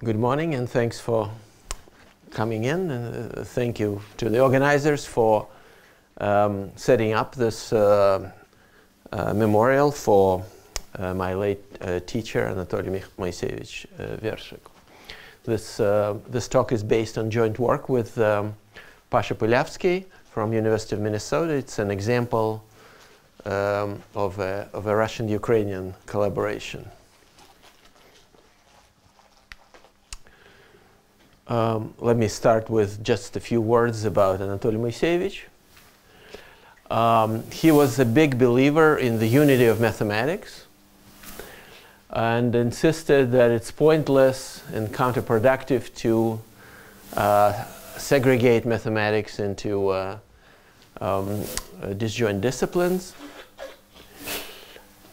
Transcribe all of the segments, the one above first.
Good morning, and thanks for coming in. Thank you to the organizers for setting up this memorial for my late teacher, Anatoly Moiseyevich Vershik. This talk is based on joint work with Pasha Pylyavsky from University of Minnesota. It's an example of a Russian-Ukrainian collaboration. Let me start with just a few words about Anatoly Moiseyevich. He was a big believer in the unity of mathematics and insisted that it's pointless and counterproductive to segregate mathematics into disjoint disciplines.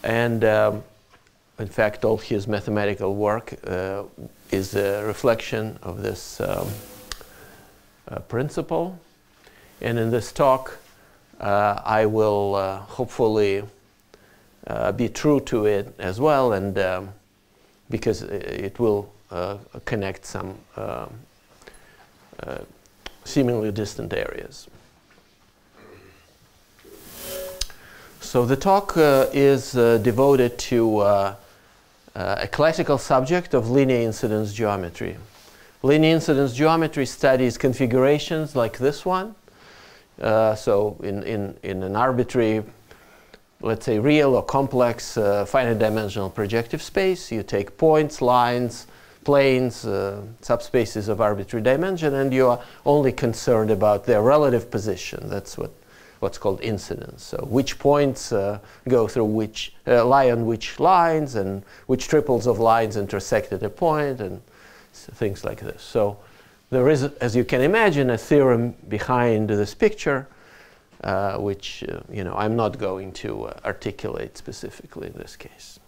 And in fact, all his mathematical work is a reflection of this principle. And in this talk, I will hopefully be true to it as well, and because it will connect some seemingly distant areas. So the talk is devoted to a classical subject of linear incidence geometry. Linear incidence geometry studies configurations like this one. So in an arbitrary, let's say real or complex finite dimensional projective space, you take points, lines, planes, subspaces of arbitrary dimension, and you are only concerned about their relative position. That's what's called incidence. So which points go through which, lie on which lines, and which triples of lines intersect at a point, and things like this. So there is, as you can imagine, a theorem behind this picture, which I'm not going to articulate specifically in this case.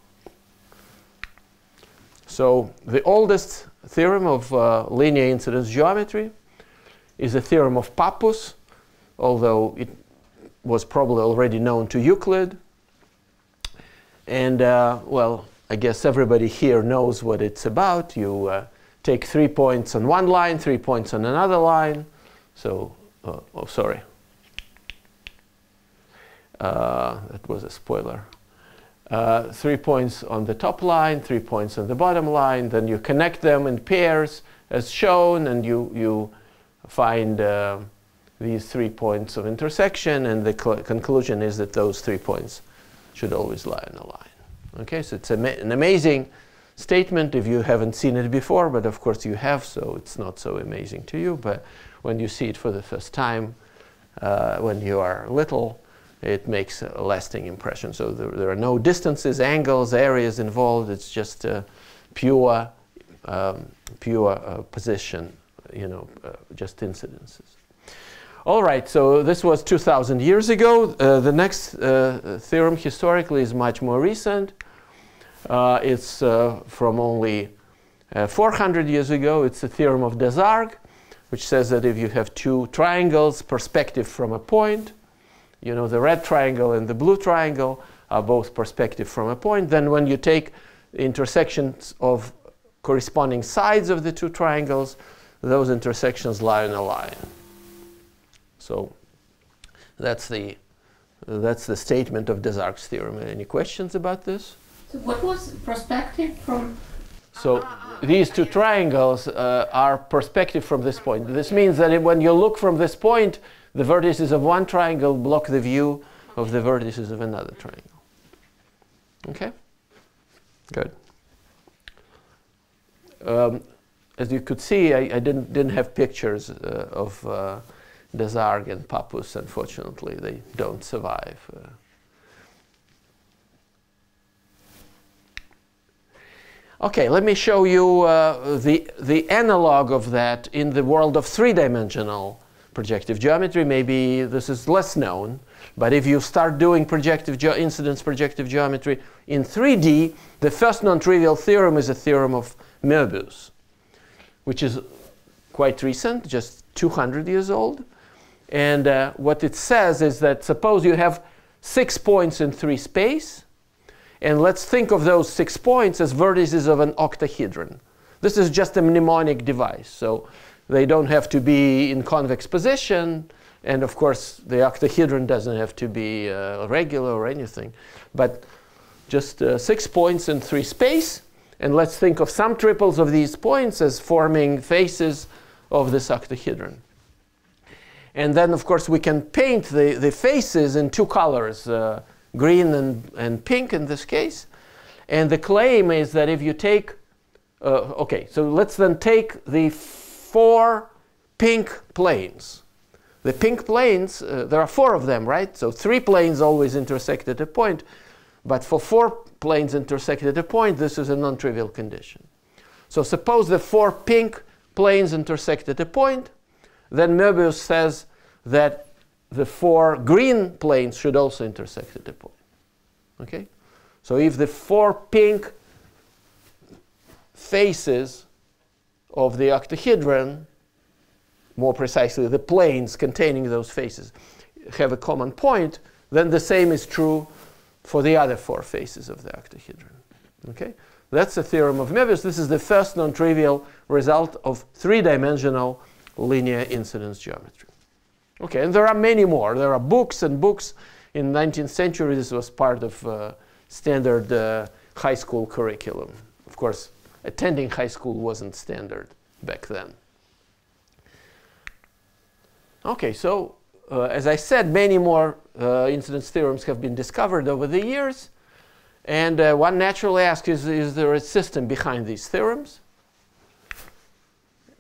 So the oldest theorem of linear incidence geometry is a theorem of Pappus, although it was probably already known to Euclid. And well, I guess everybody here knows what it's about. You take 3 points on one line, 3 points on another line. So, oh, sorry. That was a spoiler. 3 points on the top line, 3 points on the bottom line. Then you connect them in pairs as shown, and you find these 3 points of intersection, and the conclusion is that those 3 points should always lie on a line. Okay, so it's an amazing statement if you haven't seen it before, but of course you have, so it's not so amazing to you. But when you see it for the first time, when you are little, it makes a lasting impression. So there are no distances, angles, areas involved. It's just pure position, just incidences. All right, so this was 2,000 years ago. The next theorem historically is much more recent. It's from only 400 years ago. It's the theorem of Desargues, which says that if you have two triangles, perspective from a point, the red triangle and the blue triangle are both perspective from a point, then when you take the intersections of corresponding sides of the two triangles, those intersections lie on a line. So that's the statement of Desargues' theorem. Any questions about this? So what was perspective from? So these two triangles are perspective from this point. This means that when you look from this point, the vertices of one triangle block the view of the vertices of another triangle. Okay? Good. As you could see, I didn't have pictures of Desargues and Pappus. Unfortunately, they don't survive. Okay, let me show you the analog of that in the world of three-dimensional projective geometry. Maybe this is less known, but if you start doing incidence projective geometry in 3D, the first non-trivial theorem is a theorem of Möbius, which is quite recent, just 200 years old. And what it says is that suppose you have 6 points in 3 space, and let's think of those 6 points as vertices of an octahedron. This is just a mnemonic device. So they don't have to be in convex position. And of course, the octahedron doesn't have to be regular or anything. But just 6 points in 3 space. And let's think of some triples of these points as forming faces of this octahedron. And then, of course, we can paint the faces in 2 colors, green and pink in this case. And the claim is that if you take, OK, so let's then take the 4 pink planes. The pink planes, there are 4 of them, right? So 3 planes always intersect at a point. But for 4 planes intersect at a point, this is a non-trivial condition. So suppose the 4 pink planes intersect at a point. Then Möbius says that the 4 green planes should also intersect at a point. Okay? So if the 4 pink faces of the octahedron, more precisely the planes containing those faces, have a common point, then the same is true for the other 4 faces of the octahedron. Okay? That's the theorem of Möbius. This is the first non-trivial result of 3-dimensional linear incidence geometry. Okay, and there are many more. There are books and books. In the 19th century, this was part of standard high school curriculum. Of course, attending high school wasn't standard back then. Okay, so as I said, many more incidence theorems have been discovered over the years. And one naturally asks, is there a system behind these theorems?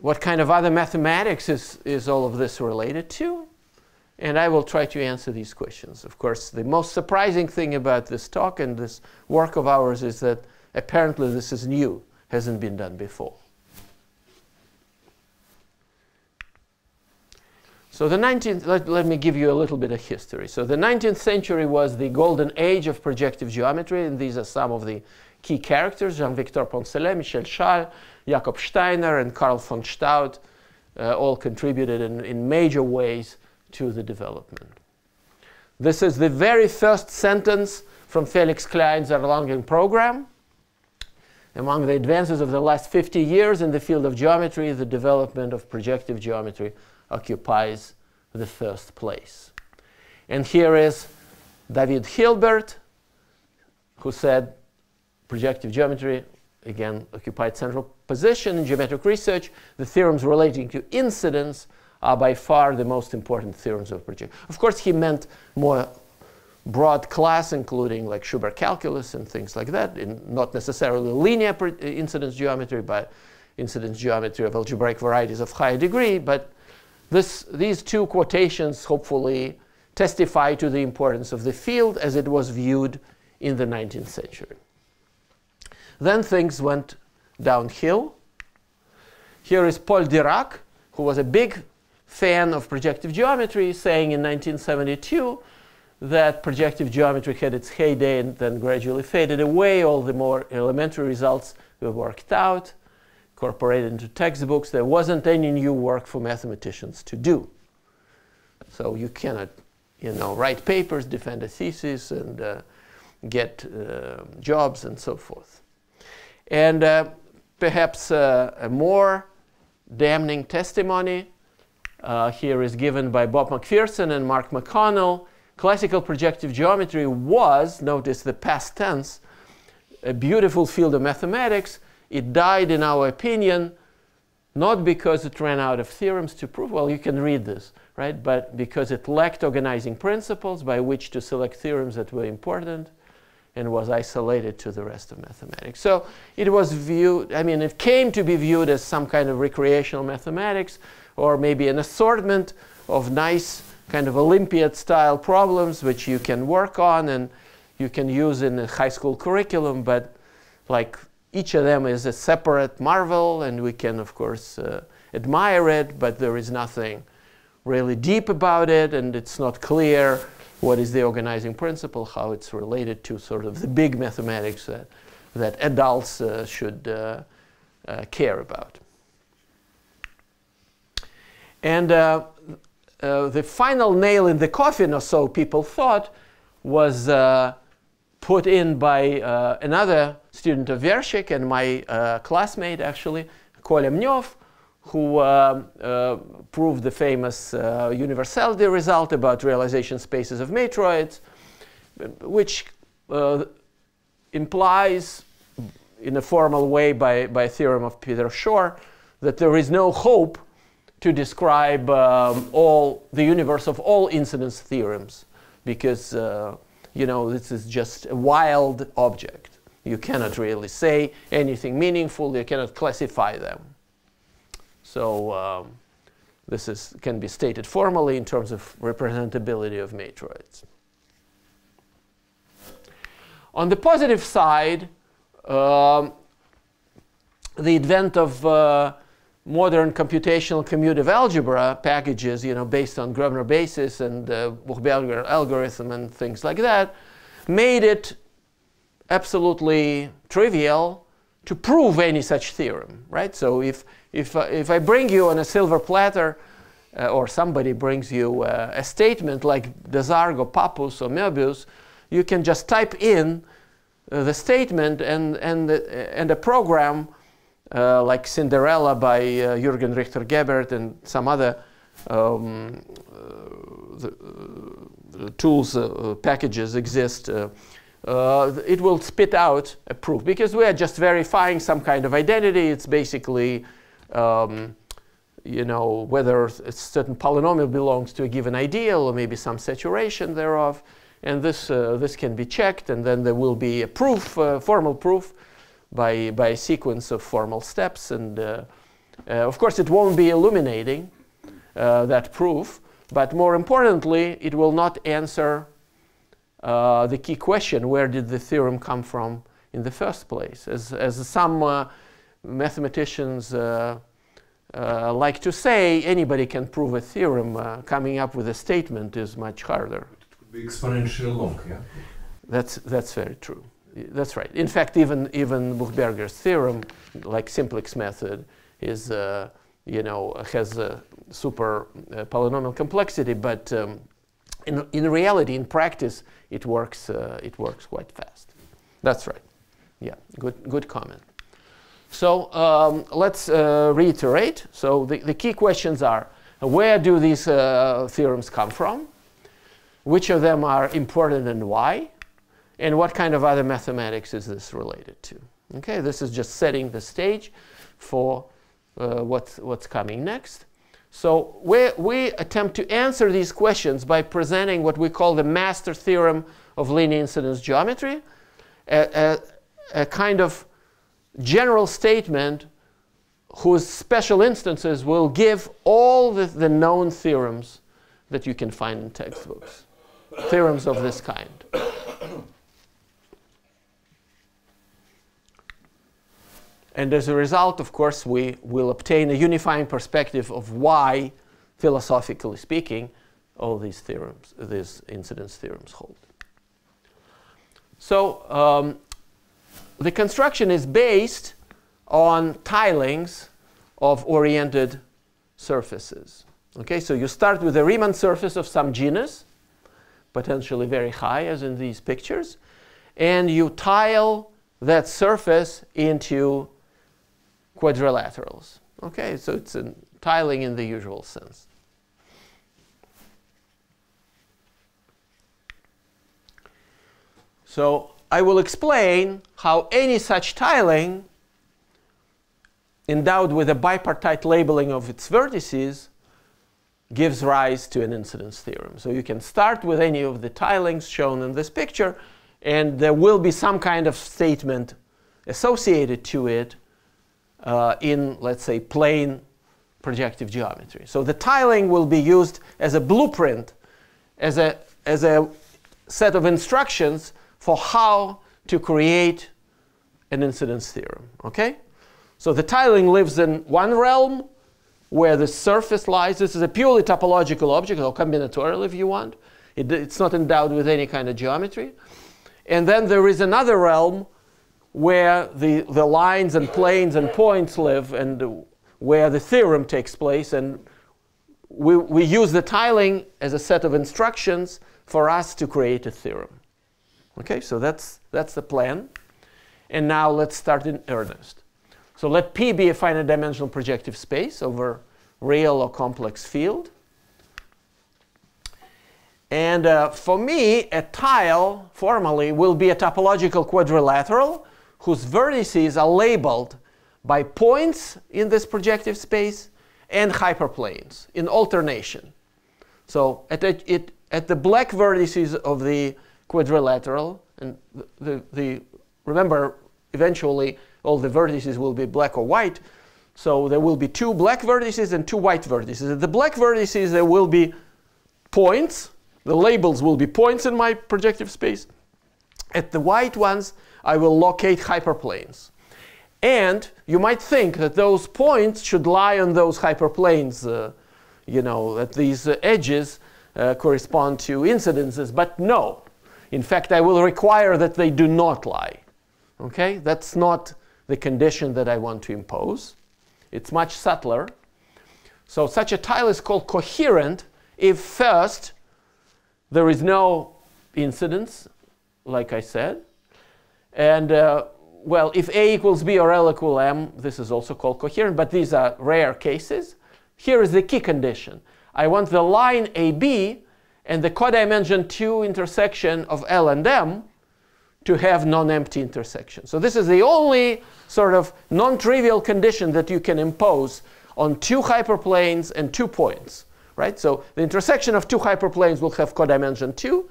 What kind of other mathematics is all of this related to? And I will try to answer these questions. Of course, the most surprising thing about this talk and this work of ours is that apparently this is new, hasn't been done before. So the 19th, let me give you a little bit of history. So the 19th century was the golden age of projective geometry, and these are some of the key characters: Jean-Victor Poncelet, Michel Schall, Jakob Steiner, and Carl von Staudt all contributed in major ways to the development. This is the very first sentence from Felix Klein's Erlangen program. Among the advances of the last 50 years in the field of geometry, the development of projective geometry occupies the first place. And here is David Hilbert, who said projective geometry, again, occupied central position in geometric research. The theorems relating to incidence are by far the most important theorems of projection. Of course, he meant more broad class, including like Schubert calculus and things like that, not necessarily linear incidence geometry, but incidence geometry of algebraic varieties of higher degree. But these 2 quotations hopefully testify to the importance of the field as it was viewed in the 19th century. Then things went downhill. Here is Paul Dirac, who was a big fan of projective geometry, saying in 1972 that projective geometry had its heyday and then gradually faded away. All the more elementary results were worked out, incorporated into textbooks. There wasn't any new work for mathematicians to do. So you cannot, write papers, defend a thesis, and get jobs and so forth. And perhaps a more damning testimony here is given by Bob McPherson and Mark McConnell. Classical projective geometry was, notice the past tense, a beautiful field of mathematics. It died, in our opinion, not because it ran out of theorems to prove, well, you can read this, right? But because it lacked organizing principles by which to select theorems that were important and was isolated to the rest of mathematics. So it was viewed, it came to be viewed as some kind of recreational mathematics, or maybe an assortment of nice kind of Olympiad-style problems which you can work on and you can use in a high school curriculum, but like each of them is a separate marvel, and we can, of course, admire it, but there is nothing really deep about it, and it's not clear what is the organizing principle, how it's related to sort of the big mathematics that adults should care about. And the final nail in the coffin, or so people thought, was put in by another student of Vershik and my classmate, actually, Kolemnev, who proved the famous universality result about realization spaces of matroids, which implies in a formal way by a theorem of Peter Shor that there is no hope to describe the universe of all incidence theorems, because you know, this is just a wild object. You cannot really say anything meaningful. You cannot classify them. So this can be stated formally in terms of representability of matroids. On the positive side, the advent of modern computational commutative algebra packages, you know, based on Gröbner basis and Buchberger algorithm and things like that, made it absolutely trivial to prove any such theorem, right? So if I bring you on a silver platter, or somebody brings you a statement like Desargues or Pappus or Möbius, you can just type in the statement and a program like Cinderella by Jürgen Richter-Gebert and some other tools, packages exist. It will spit out a proof, because we are just verifying some kind of identity. It's basically, you know, whether a certain polynomial belongs to a given ideal or maybe some saturation thereof. And this can be checked, and then there will be a proof, formal proof, by a sequence of formal steps. And of course, it won't be illuminating, that proof, but more importantly, it will not answer the key question: where did the theorem come from in the first place? As some mathematicians like to say, anybody can prove a theorem. Coming up with a statement is much harder. Exponential long, yeah. That's very true. That's right. In fact, even Buchberger's theorem, like simplex method, is you know, has a super polynomial complexity, but in reality, in practice, it works quite fast. That's right. Yeah, good comment. So let's reiterate. So the key questions are: where do these theorems come from? Which of them are important and why? And what kind of other mathematics is this related to? Okay, this is just setting the stage for what's coming next. So we attempt to answer these questions by presenting what we call the master theorem of linear incidence geometry, a kind of general statement whose special instances will give all the known theorems that you can find in textbooks. Theorems of this kind. And as a result, of course, we will obtain a unifying perspective of why, philosophically speaking, all these theorems, these incidence theorems hold. So the construction is based on tilings of oriented surfaces. Okay, so you start with a Riemann surface of some genus, potentially very high, as in these pictures, and you tile that surface into quadrilaterals. Okay, so it's a tiling in the usual sense. So I will explain how any such tiling, endowed with a bipartite labeling of its vertices, gives rise to an incidence theorem. So you can start with any of the tilings shown in this picture, and there will be some kind of statement associated to it in, let's say, plane projective geometry. So the tiling will be used as a blueprint, as a set of instructions for how to create an incidence theorem. Okay? So the tiling lives in one realm, where the surface lies. This is a purely topological object, or combinatorial if you want. It's not endowed with any kind of geometry. And then there is another realm where the lines and planes and points live, and where the theorem takes place. And we use the tiling as a set of instructions for us to create a theorem. Okay, so that's the plan. And now let's start in earnest. So let P be a finite dimensional projective space over real or complex field. And for me, a tile formally will be a topological quadrilateral whose vertices are labeled by points in this projective space and hyperplanes in alternation. So at the black vertices of the quadrilateral, and remember, eventually all the vertices will be black or white, so there will be 2 black vertices and 2 white vertices. At the black vertices there will be points. The labels will be points in my projective space. At the white ones, I will locate hyperplanes. And you might think that those points should lie on those hyperplanes, that these edges correspond to incidences, but no. In fact, I will require that they do not lie. Okay? That's not the condition that I want to impose. It's much subtler. So such a tile is called coherent if first there is no incidence, like I said. And well, if A equals B or L equal M, this is also called coherent, but these are rare cases. Here is the key condition. I want the line AB and the codimension 2 intersection of L and M to have non-empty intersection. So this is the only sort of non-trivial condition that you can impose on 2 hyperplanes and 2 points, right? So the intersection of 2 hyperplanes will have codimension 2.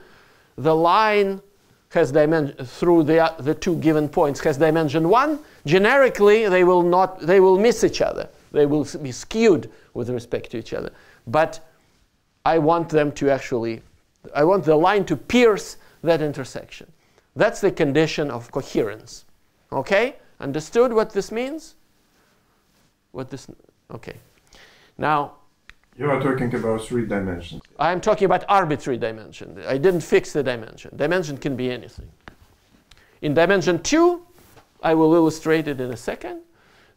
The line has dimension through the 2 given points has dimension 1. Generically, they will miss each other. They will be skewed with respect to each other. But I want them to I want the line to pierce that intersection. That's the condition of coherence. Okay? Understood what this means? Okay. Now, you are talking about 3 dimensions. I'm talking about arbitrary dimension. I didn't fix the dimension. Dimension can be anything. In dimension 2, I will illustrate it in a second.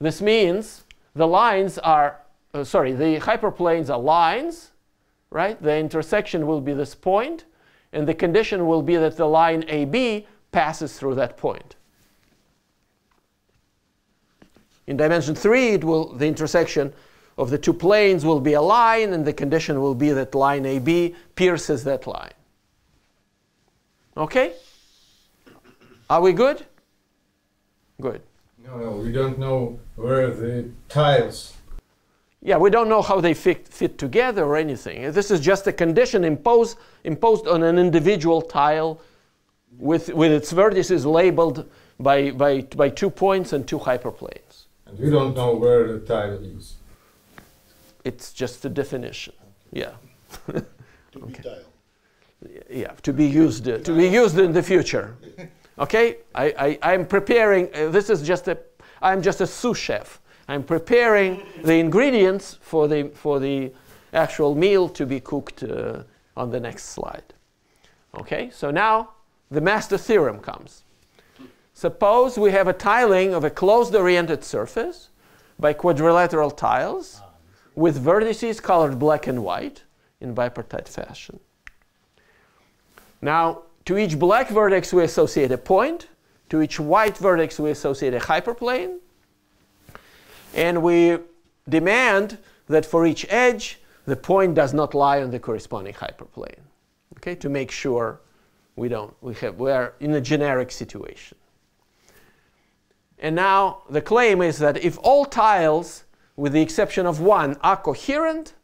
This means the lines are, the hyperplanes are lines, right? The intersection will be this point, and the condition will be that the line AB passes through that point. In dimension 3, the intersection of the 2 planes will be a line, and the condition will be that line AB pierces that line. Okay? Are we good? Good. No, we don't know where the tiles. Yeah, we don't know how they fit together or anything. This is just a condition imposed on an individual tile with its vertices labeled by 2 points and 2 hyperplanes. And we don't know where the tile is. It's just a definition. Yeah. To be tile. Yeah, to be used in the future. Okay, I'm preparing. I'm just a sous chef. I'm preparing the ingredients for the actual meal to be cooked on the next slide. Okay, so now the master theorem comes. Suppose we have a tiling of a closed-oriented surface by quadrilateral tiles with vertices colored black and white in bipartite fashion. Now, to each black vertex we associate a point. To each white vertex we associate a hyperplane. And we demand that for each edge, the point does not lie on the corresponding hyperplane. Okay, to make sure we are in a generic situation. And now the claim is that if all tiles, with the exception of one, are coherent,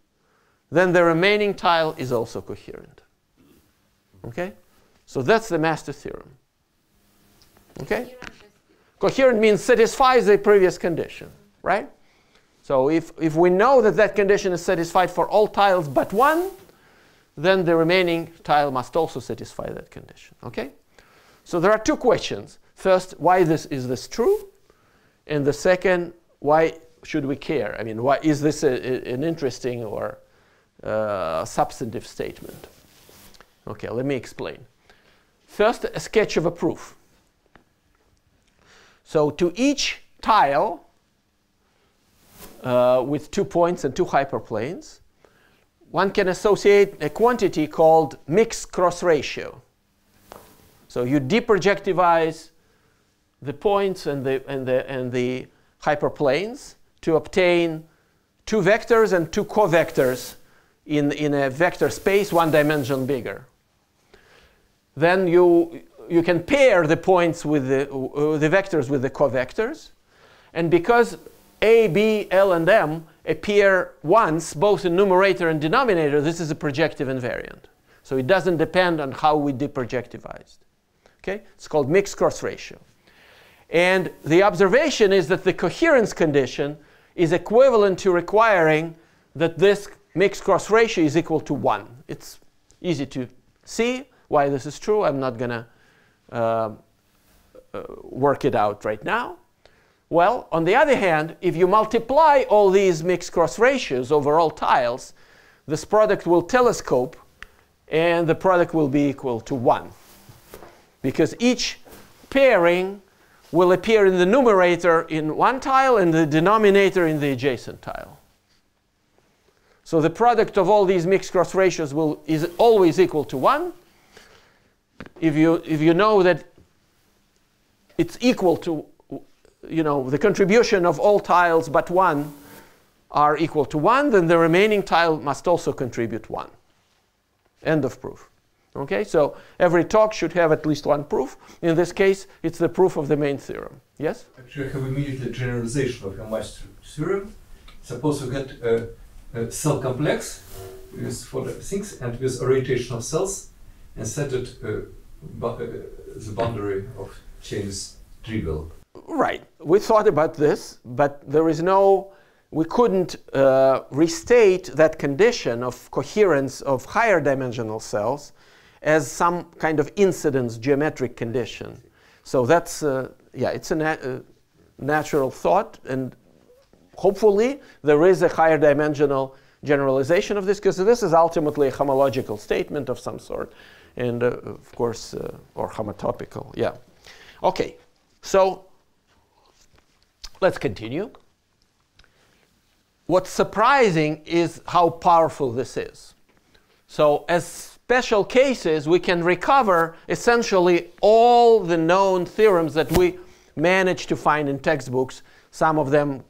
then the remaining tile is also coherent. Okay? So that's the master theorem. Okay? Coherent means satisfies the previous condition, right? So if we know that that condition is satisfied for all tiles but one, then the remaining tile must also satisfy that condition. Okay? So there are 2 questions. First, why is this true? And the second, why should we care? I mean, why is this an interesting or substantive statement? Okay, let me explain. First, a sketch of a proof. So to each tile with 2 points and 2 hyperplanes, one can associate a quantity called mixed cross ratio. So you deprojectivize the points and the hyperplanes to obtain two vectors and two covectors in a vector space 1 dimension bigger. Then you can pair the points with the vectors with the covectors. And because A, B, L, and M appear once, both in numerator and denominator, this is a projective invariant. So it doesn't depend on how we deprojectivized. Okay? It's called mixed cross ratio. And the observation is that the coherence condition is equivalent to requiring that this mixed cross ratio is equal to 1. It's easy to see why this is true. I'm not going to work it out right now. Well, on the other hand, if you multiply all these mixed cross ratios over all tiles, this product will telescope, and the product will be equal to 1. Because each pairing will appear in the numerator in one tile and the denominator in the adjacent tile. So the product of all these mixed cross ratios is always equal to 1. If you know that it's equal to, the contribution of all tiles but 1 are equal to 1, then the remaining tile must also contribute 1. End of proof. Okay, so every talk should have at least one proof. In this case, it's the proof of the main theorem. Yes? Actually, I have immediately generalization of your master theorem. Suppose you get a cell complex with four things and with orientation of cells, and set it the boundary of chain is trivial. Right. We thought about this, but there is we couldn't restate that condition of coherence of higher dimensional cells as some kind of incidence geometric condition. So that's, it's a natural thought, and hopefully there is a higher dimensional generalization of this, because this is ultimately a homological statement of some sort, and of course, or homotopical, yeah. Okay, so let's continue. What's surprising is how powerful this is. So as special cases, we can recover essentially all the known theorems that we managed to find in textbooks, some of them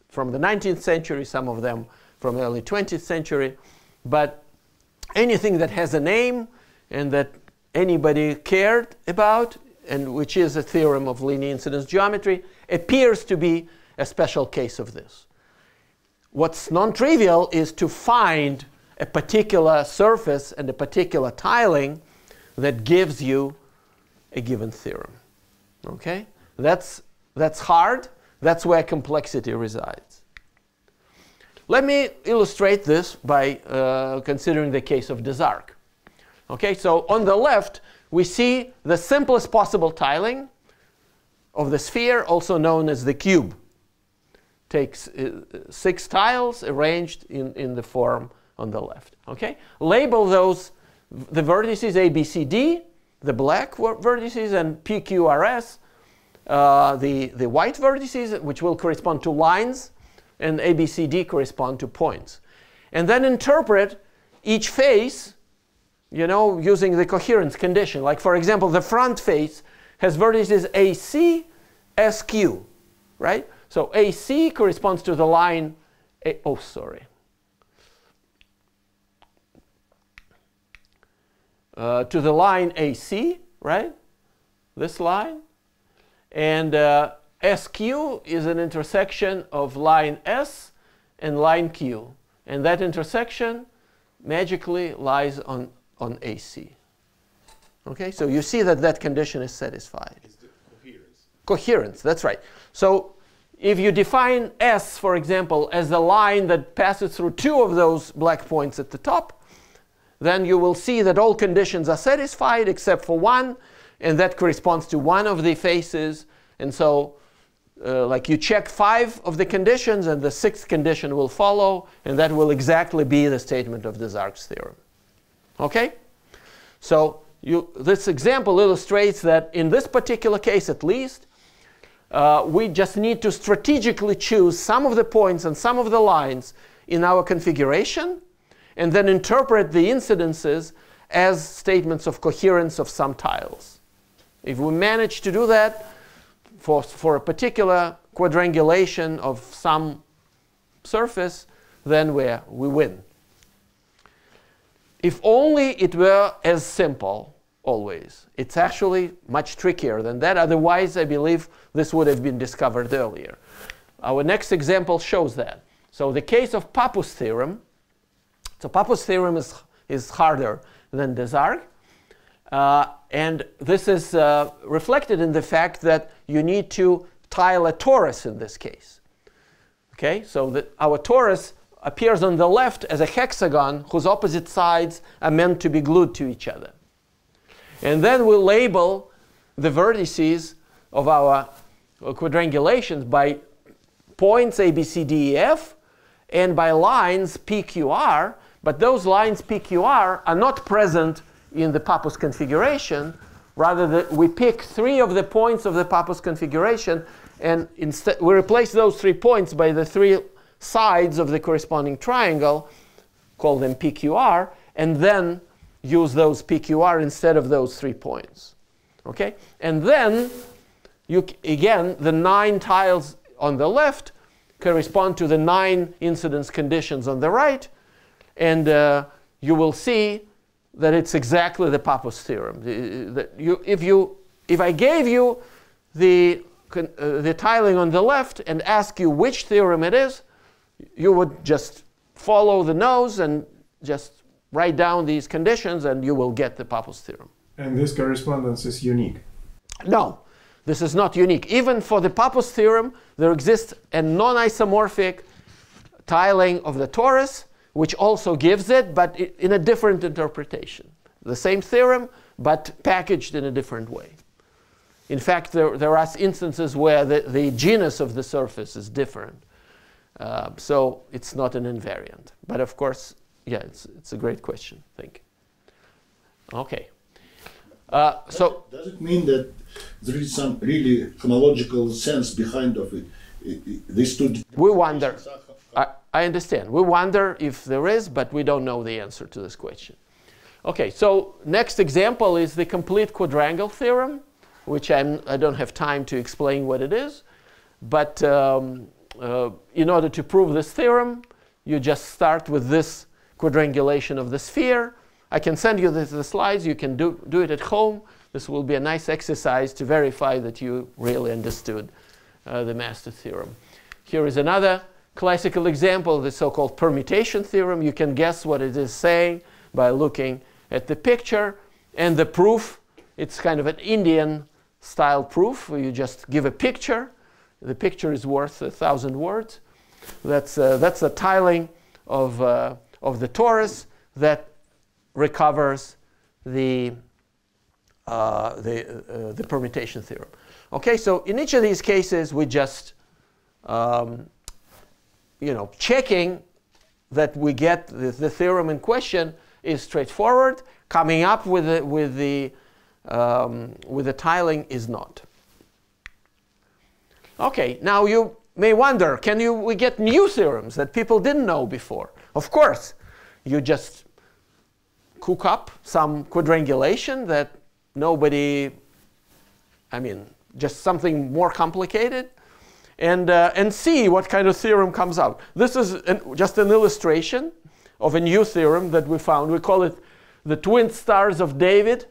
from the 19th century, some of them from the early 20th century. But anything that has a name and that anybody cared about, and which is a theorem of linear incidence geometry, appears to be a special case of this. What's non-trivial is to find a particular surface and a particular tiling that gives you a given theorem. Okay? That's hard. That's where complexity resides. Let me illustrate this by considering the case of Desargues. Okay, so on the left, we see the simplest possible tiling of the sphere, also known as the cube. Takes 6 tiles arranged in the form on the left. Okay, label those, the vertices A, B, C, D, the black vertices, and P, Q, R, S, the white vertices, which will correspond to lines, and A, B, C, D correspond to points. And then interpret each face, using the coherence condition. Like, for example, the front face has vertices AC, SQ, right? So AC corresponds to the line, to the line AC, right? This line. And SQ is an intersection of line S and line Q. And that intersection magically lies on AC. Okay, so you see that condition is satisfied. It's the coherence. Coherence, that's right. So if you define S, for example, as the line that passes through 2 of those black points at the top, then you will see that all conditions are satisfied except for one, and that corresponds to one of the faces. And so like you check 5 of the conditions, and the 6th condition will follow, and that will exactly be the statement of Desargues' theorem. Okay? So this example illustrates that in this particular case at least, we just need to strategically choose some of the points and some of the lines in our configuration, and then interpret the incidences as statements of coherence of some tiles. If we manage to do that for a particular quadrangulation of some surface, then we win. If only it were as simple, always. It's actually much trickier than that. Otherwise, I believe this would have been discovered earlier. Our next example shows that. So the case of Pappus theorem. So Pappus theorem is harder than Desargues. And this is reflected in the fact that you need to tile a torus in this case. Okay, so our torus appears on the left as a hexagon whose opposite sides are meant to be glued to each other. And then we label the vertices of our quadrangulations by points A, B, C, D, E, F, and by lines P, Q, R. But those lines P, Q, R are not present in the Pappus configuration. Rather, we pick 3 of the points of the Pappus configuration, and instead we replace those 3 points by the 3 sides of the corresponding triangle, call them PQR, and then use those PQR instead of those 3 points. Okay? And then, again, the 9 tiles on the left correspond to the 9 incidence conditions on the right, and you will see that it's exactly the Pappus theorem. If I gave you the tiling on the left and ask you which theorem it is, you would just follow the nose and just write down these conditions, and you will get the Pappus theorem. And this correspondence is unique? No, this is not unique. Even for the Pappus theorem, there exists a non-isomorphic tiling of the torus, which also gives it, but in a different interpretation. The same theorem, but packaged in a different way. In fact, there are instances where the genus of the surface is different. So it's not an invariant. But of course, yeah, it's a great question. Thank you. Okay. So does it mean that there is some really chronological sense behind of it? These two. We wonder. I understand. We wonder if there is, but we don't know the answer to this question. Okay. So next example is the complete quadrangle theorem, which I don't have time to explain what it is, but in order to prove this theorem, you just start with this quadrangulation of the sphere. I can send you the slides. You can do it at home. This will be a nice exercise to verify that you really understood the master theorem. Here is another classical example, the so-called permutation theorem. You can guess what it is saying by looking at the picture. And the proof, it's kind of an Indian style proof, where you just give a picture. The picture is worth 1,000 words. That's a tiling of the torus that recovers the permutation theorem. Okay, so in each of these cases, we just checking that we get the theorem in question is straightforward. Coming up with the tiling is not. Okay, now you may wonder, we get new theorems that people didn't know before? Of course, you just cook up some quadrangulation that nobody, just something more complicated, and see what kind of theorem comes out. This is just an illustration of a new theorem that we found. We call it the twin stars of David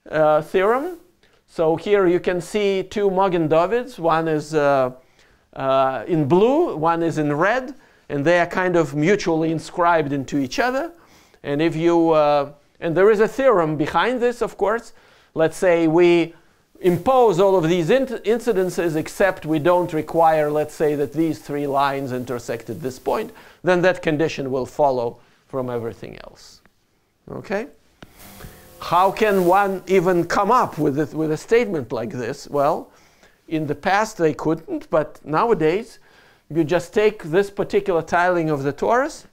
theorem. So here you can see 2 Mogen-Davids. One is in blue, one is in red, and they are kind of mutually inscribed into each other. And if you and there is a theorem behind this, of course. Let's say we impose all of these incidences, except we don't require, let's say, that these 3 lines intersect at this point. Then that condition will follow from everything else. Okay? How can one even come up with a statement like this? Well, in the past they couldn't, but nowadays you just take this particular tiling of the torus,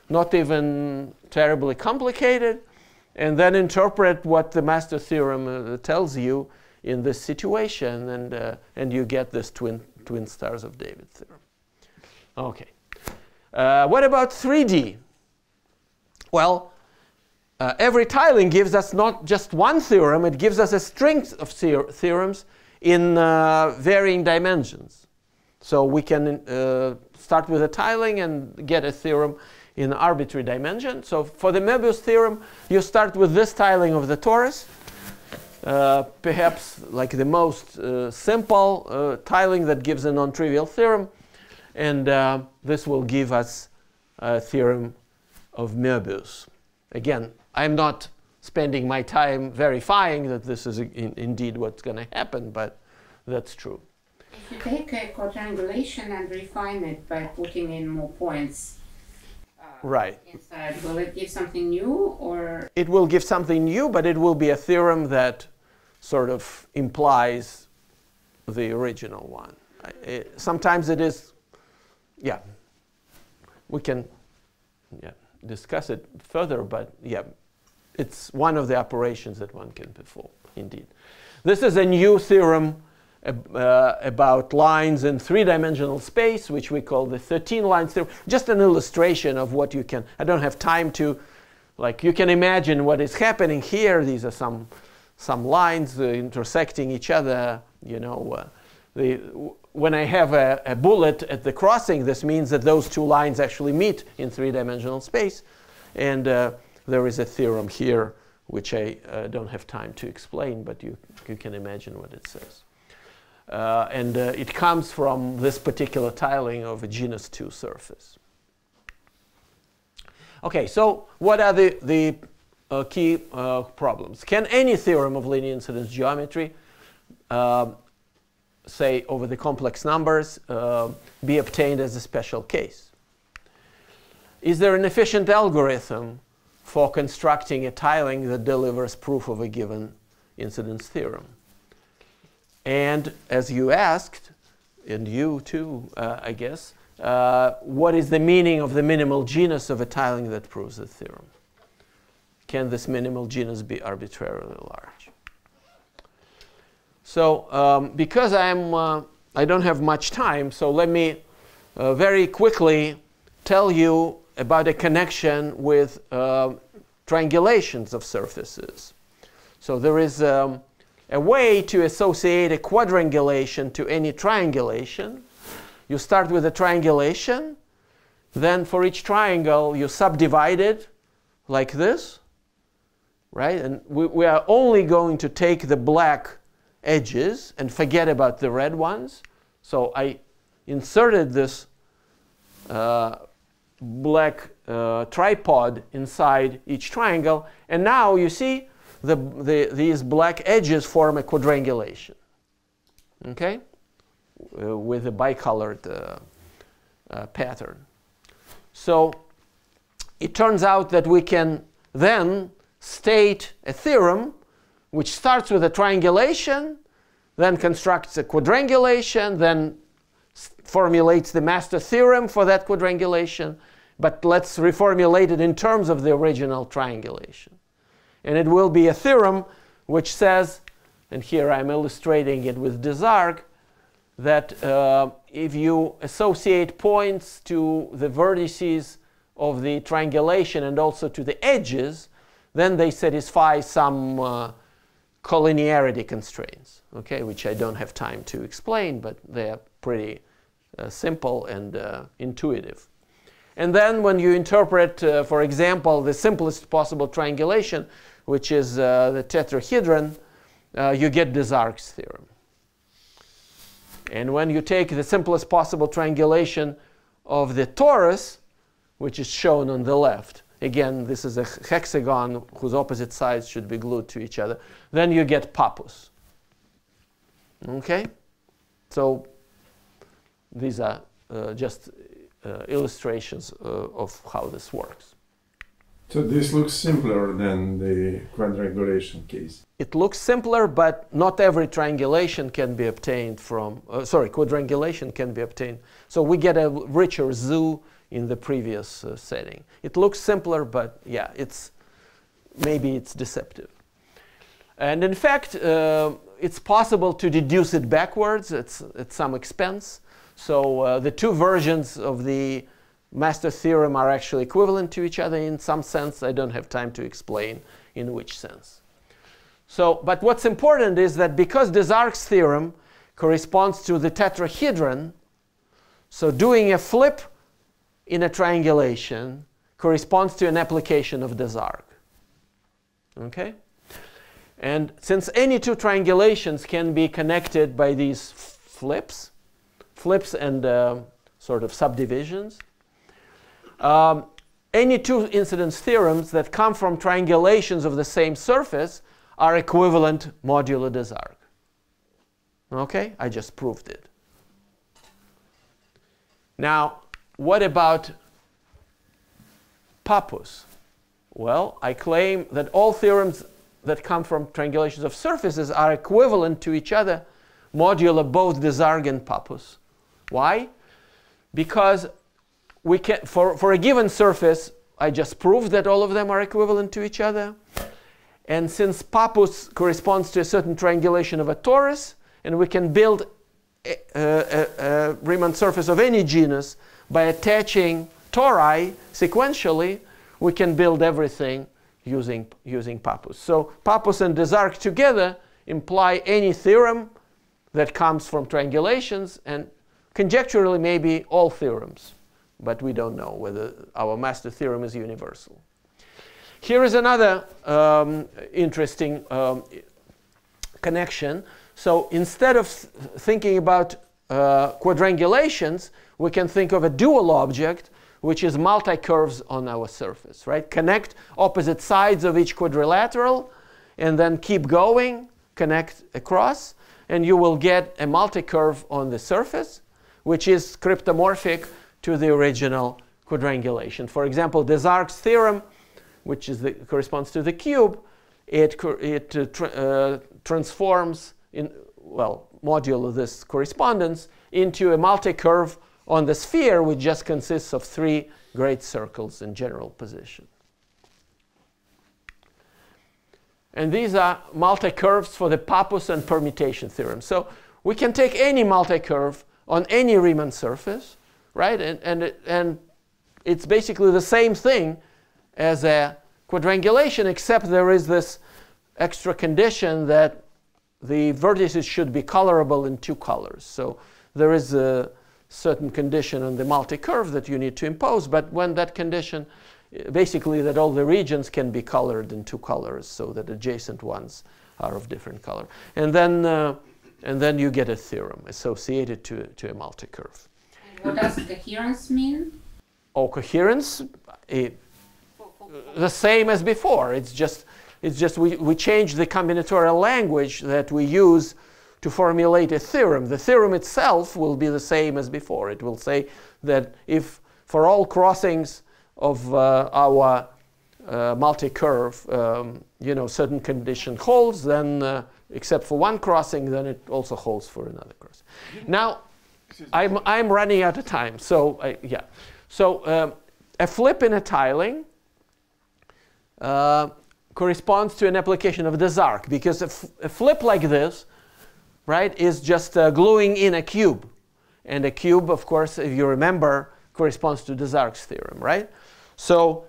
not even terribly complicated, and then interpret what the master theorem tells you in this situation, and you get this twin stars of David theorem. Okay. What about 3D? Well, every tiling gives us not just one theorem, it gives us a string of theorems in varying dimensions. So we can start with a tiling and get a theorem in arbitrary dimension. So for the Möbius theorem, you start with this tiling of the torus, perhaps like the most simple tiling that gives a non-trivial theorem. And this will give us a theorem of Möbius. Again, I'm not spending my time verifying that this is indeed what's going to happen, but that's true. If you take a quadrangulation and refine it by putting in more points right. inside, will it give something new, or? It will give something new, but it will be a theorem that sort of implies the original one. Sometimes it is, yeah, we can discuss it further, but yeah, it's one of the operations that one can perform, indeed. This is a new theorem about lines in three-dimensional space, which we call the 13-line theorem. Just an illustration of what you can, I don't have time to, like, you can imagine what is happening here. These are some lines intersecting each other, you know. When I have a bullet at the crossing, this means that those two lines actually meet in three-dimensional space. And there is a theorem here, which I don't have time to explain, but you can imagine what it says. And it comes from this particular tiling of a genus 2 surface. Okay, so what are the key problems? Can any theorem of linear incidence geometry, say over the complex numbers, be obtained as a special case? Is there an efficient algorithm for constructing a tiling that delivers proof of a given incidence theorem? And as you asked, and you too, I guess, what is the meaning of the minimal genus of a tiling that proves the theorem? Can this minimal genus be arbitrarily large? So because I don't have much time, so let me very quickly tell you about a connection with triangulations of surfaces. So there is a way to associate a quadrangulation to any triangulation. You start with a triangulation, then for each triangle you subdivide it like this, right? And we are only going to take the black edges and forget about the red ones. So I inserted this black tripod inside each triangle, and now you see these black edges form a quadrangulation, okay, with a bicolored pattern. So it turns out that we can then state a theorem which starts with a triangulation, then constructs a quadrangulation, then formulates the master theorem for that quadrangulation, but let's reformulate it in terms of the original triangulation. And it will be a theorem which says, and here I'm illustrating it with Desargues, that if you associate points to the vertices of the triangulation and also to the edges, then they satisfy some collinearity constraints, okay, which I don't have time to explain, but they are pretty simple and intuitive. And then when you interpret, for example, the simplest possible triangulation, which is the tetrahedron, you get Desargues' theorem. And when you take the simplest possible triangulation of the torus, which is shown on the left, again, this is a hexagon whose opposite sides should be glued to each other, then you get Pappus. Okay? So these are just illustrations of how this works. So this looks simpler than the quadrangulation case. It looks simpler, but not every triangulation can be obtained from, quadrangulation can be obtained. So we get a richer zoo in the previous setting. It looks simpler, but yeah, maybe it's deceptive. And in fact, it's possible to deduce it backwards at some expense. So the two versions of the master theorem are actually equivalent to each other in some sense. I don't have time to explain in which sense. So, but what's important is that because Desargues' theorem corresponds to the tetrahedron, So doing a flip in a triangulation corresponds to an application of Desargues. Okay? And since any two triangulations can be connected by these flips and sort of subdivisions, any two incidence theorems that come from triangulations of the same surface are equivalent modulo Desargues. Okay? I just proved it. Now, what about Pappus? Well, I claim that all theorems that come from triangulations of surfaces are equivalent to each other modulo both Desargues and Pappus. Why? Because we can, for a given surface, I just proved that all of them are equivalent to each other. And since Pappus corresponds to a certain triangulation of a torus, and we can build a Riemann surface of any genus by attaching tori sequentially, we can build everything using Pappus. So Pappus and Desargues together imply any theorem that comes from triangulations, and conjecturally maybe all theorems, but we don't know whether our master theorem is universal. Here is another interesting connection. So instead of thinking about quadrangulations, we can think of a dual object, which is multi-curves on our surface, right? Connect opposite sides of each quadrilateral, and then keep going, connect across, and you will get a multi-curve on the surface, which is cryptomorphic to the original quadrangulation. For example, Desargues' theorem, which is corresponds to the cube, it transforms in, well, modulo this correspondence into a multi-curve on the sphere, which just consists of three great circles in general position. And these are multi-curves for the Pappus and permutation theorem. So we can take any multi-curve on any Riemann surface, right? And it's basically the same thing as a quadrangulation, except there is this extra condition that the vertices should be colorable in two colors. So there is a certain condition on the multi-curve that you need to impose, but when that condition, basically that all the regions can be colored in two colors so that adjacent ones are of different color. And then you get a theorem associated to a multi-curve. What does coherence mean? Oh, coherence, the same as before. It's just we change the combinatorial language that we use to formulate a theorem. The theorem itself will be the same as before. It will say that if for all crossings of our multi-curve, certain condition holds, then except for one crossing, then it also holds for another crossing. Now, I'm running out of time. So yeah. So a flip in a tiling corresponds to an application of Desargues, because a flip like this, right, is just gluing in a cube. And a cube, of course, if you remember, corresponds to Desargues' theorem, right? So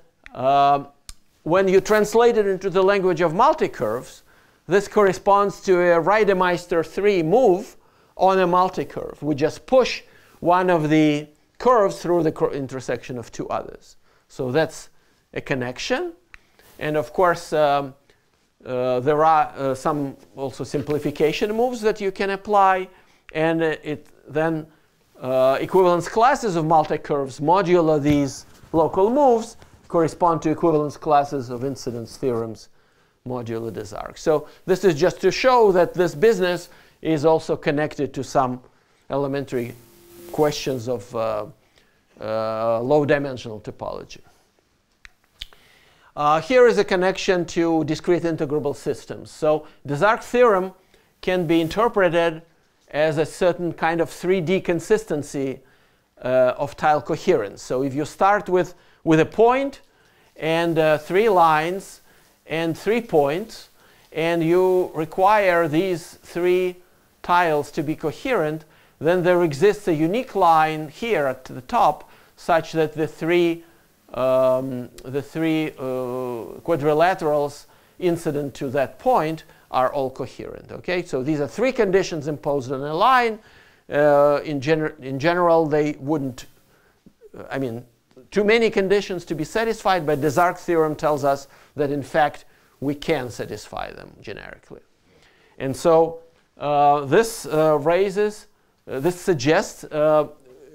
when you translate it into the language of multi-curves, this corresponds to a Reidemeister 3 move on a multi-curve. We just push one of the curves through the intersection of two others. So that's a connection. And of course, there are some also simplification moves that you can apply. And then equivalence classes of multi-curves modulo these local moves correspond to equivalence classes of incidence theorems modulo Desargues. So this is just to show that this business is also connected to some elementary questions of low-dimensional topology. Here is a connection to discrete integrable systems. So Desargues' theorem can be interpreted as a certain kind of 3D consistency of tile coherence. So if you start with a point and 3 lines and 3 points, and you require these 3 tiles to be coherent, then there exists a unique line here at the top such that the three quadrilaterals incident to that point are all coherent. Okay, so these are 3 conditions imposed on a line. in general, they wouldn't, I mean, too many conditions to be satisfied, but Desargues' theorem tells us that, in fact, we can satisfy them generically. And so this suggests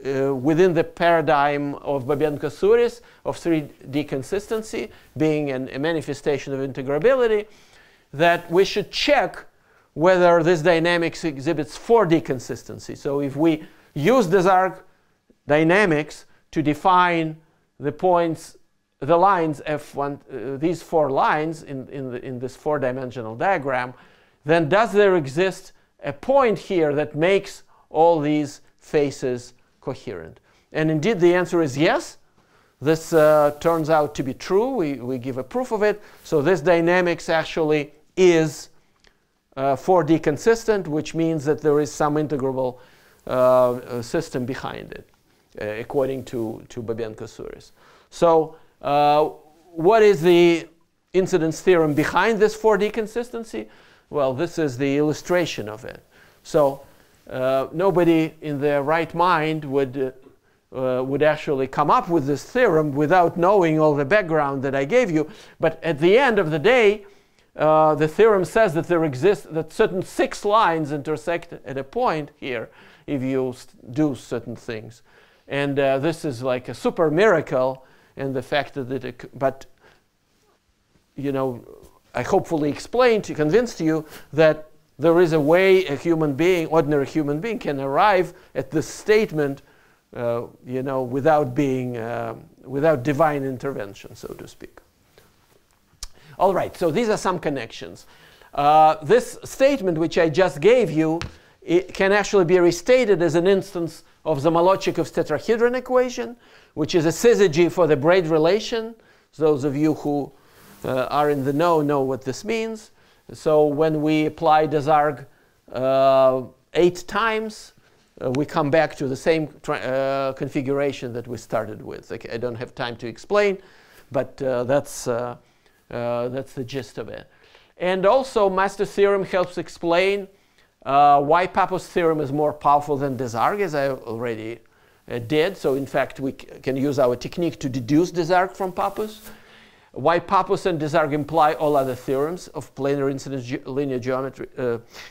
within the paradigm of Babenko-Souris of 3D consistency being a manifestation of integrability, that we should check whether this dynamics exhibits 4D consistency. So if we use Desargues dynamics to define the points, the lines F1, these 4 lines in this 4-dimensional diagram, then does there exist a point here that makes all these faces coherent? And indeed the answer is yes. This turns out to be true. We give a proof of it. So this dynamics actually is 4D consistent, which means that there is some integrable system behind it, according to Babenko-Souris. So what is the incidence theorem behind this 4D consistency? Well, this is the illustration of it. So nobody in their right mind would actually come up with this theorem without knowing all the background that I gave you. But at the end of the day, the theorem says that that certain 6 lines intersect at a point here if you do certain things. And this is like a super miracle, and the fact that but you know, I hopefully explained, convinced you that there is a way a human being, ordinary human being, can arrive at this statement, you know, without divine intervention, so to speak. All right, so these are some connections. This statement, which I just gave you, it can actually be restated as an instance of Zamolodchikov's tetrahedron equation, which is a syzygy for the braid relation. Those of you who are in the know what this means. So when we apply Desargues 8 times, we come back to the same configuration that we started with. Okay, I don't have time to explain, but that's the gist of it. And also, Master's theorem helps explain why Pappus' theorem is more powerful than Desargues, as I already did. So in fact, we can use our technique to deduce Desargues from Pappus. Why Pappus and Desargues imply all other theorems of planar incidence linear geometry.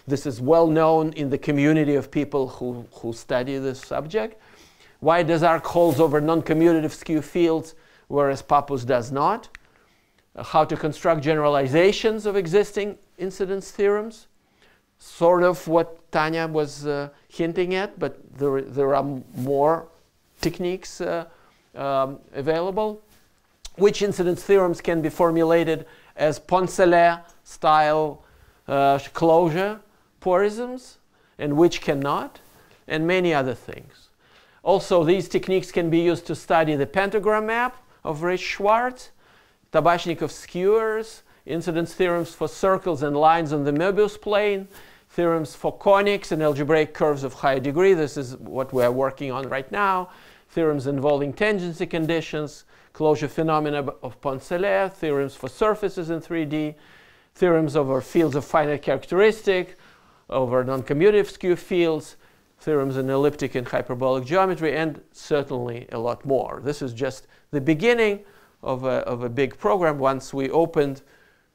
This is well known in the community of people who study this subject. Why Desargues holds over non-commutative skew fields, whereas Pappus does not. How to construct generalizations of existing incidence theorems. Sort of what Tanya was hinting at, but there are more techniques available. Which incidence theorems can be formulated as Poncelet-style closure porisms, and which cannot, and many other things. Also, these techniques can be used to study the pentagram map of Rich-Schwarz, Tabachnikov skewers, incidence theorems for circles and lines on the Möbius plane, theorems for conics and algebraic curves of higher degree. This is what we are working on right now. Theorems involving tangency conditions, closure phenomena of Poncelet, theorems for surfaces in 3D, theorems over fields of finite characteristic, over non-commutative skew fields, theorems in elliptic and hyperbolic geometry, and certainly a lot more. This is just the beginning of a big program. Once we opened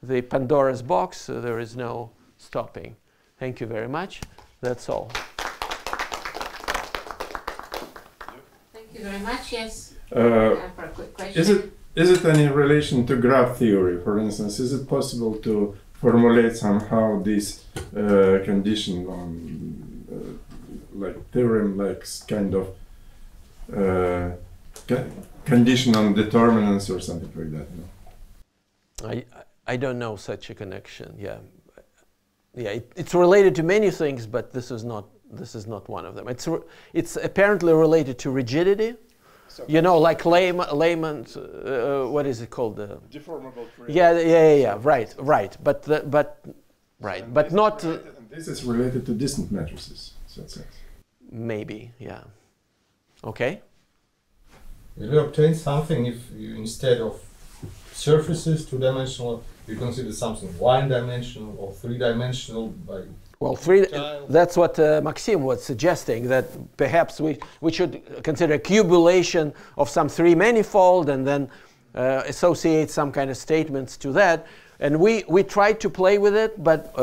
the Pandora's box, there is no stopping. Thank you very much. That's all. Thank you very much. Yes. Uh, For a quick question. Is it any relation to graph theory, for instance? Is it possible to formulate somehow this condition on like theorem, like kind of condition on determinants or something like that? No? I don't know such a connection. Yeah, it's related to many things, but this is not one of them. It's apparently related to rigidity. So you know, like layman's, what is it called? Deformable. Yeah. Right. But not. This is related to distant matrices. So it says. Maybe, yeah. Okay. Will you obtain something if you, instead of surfaces 2-dimensional, you consider something 1-dimensional or 3-dimensional by Well, Tile. that's what Maxim was suggesting, that perhaps we should consider accumulation of some three manifold and then associate some kind of statements to that. And we tried to play with it, but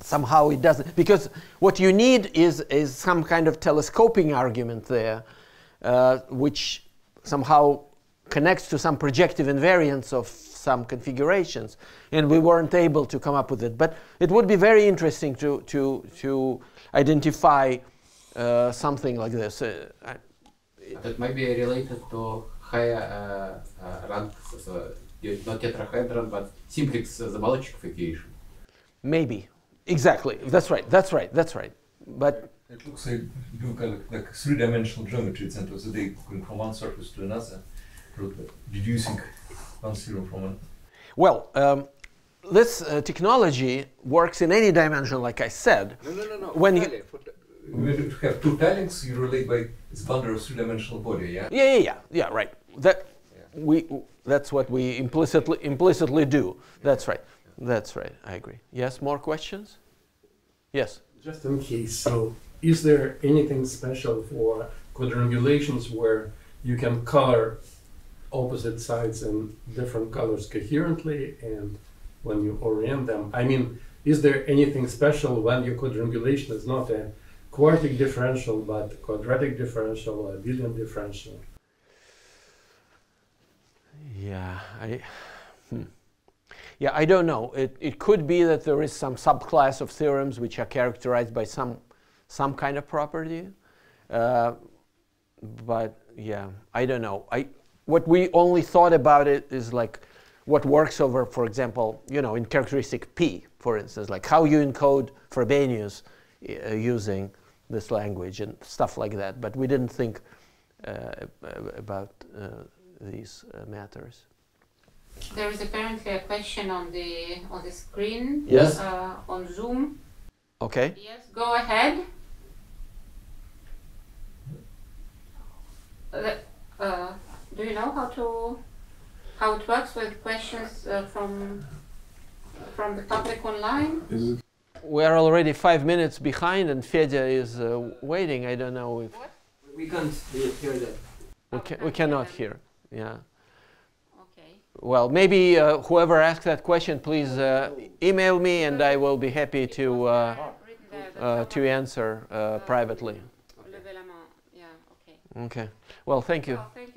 somehow it doesn't. Because what you need is some kind of telescoping argument there, which somehow connects to some projective invariance of some configurations, and we weren't able to come up with it. But it would be very interesting to identify something like this. That might be related to higher rank, so not tetrahedron, but simplex заболотчиковification. Maybe. Exactly. That's right. That's right. That's right. But it looks like you kind of like three-dimensional geometry at the end of the day, going from one surface to another, deducing one theorem from one. well, this technology works in any dimension, like I said. No. When you When you have two tilings, you relate by its boundary of three-dimensional body, yeah? Yeah, right. That's what we implicitly do. That's right. That's right. I agree. Yes, more questions? Yes. Just in case, so is there anything special for quadrangulations where you can color opposite sides in different colors coherently, and when you orient them, I mean, is there anything special when your quadrangulation is not a quartic differential but quadratic differential or abelian differential? Yeah, I don't know. It could be that there is some subclass of theorems which are characterized by some kind of property, but yeah, I don't know. What we only thought about it is like what works over, for example, in characteristic P, for instance, like how you encode Frobenius using this language and stuff like that. But we didn't think about these matters. There is apparently a question on the screen. Yes. On Zoom. Okay. Yes, go ahead. Do you know how it works with questions from the public online? Is it We are already 5 minutes behind, and Fedya is waiting. I don't know if We can't hear that. we cannot hear. Yeah. Okay. Well, maybe whoever asked that question, please email me, and I will be happy to answer privately. Yeah, okay. Okay. Well, thank you. Well, thank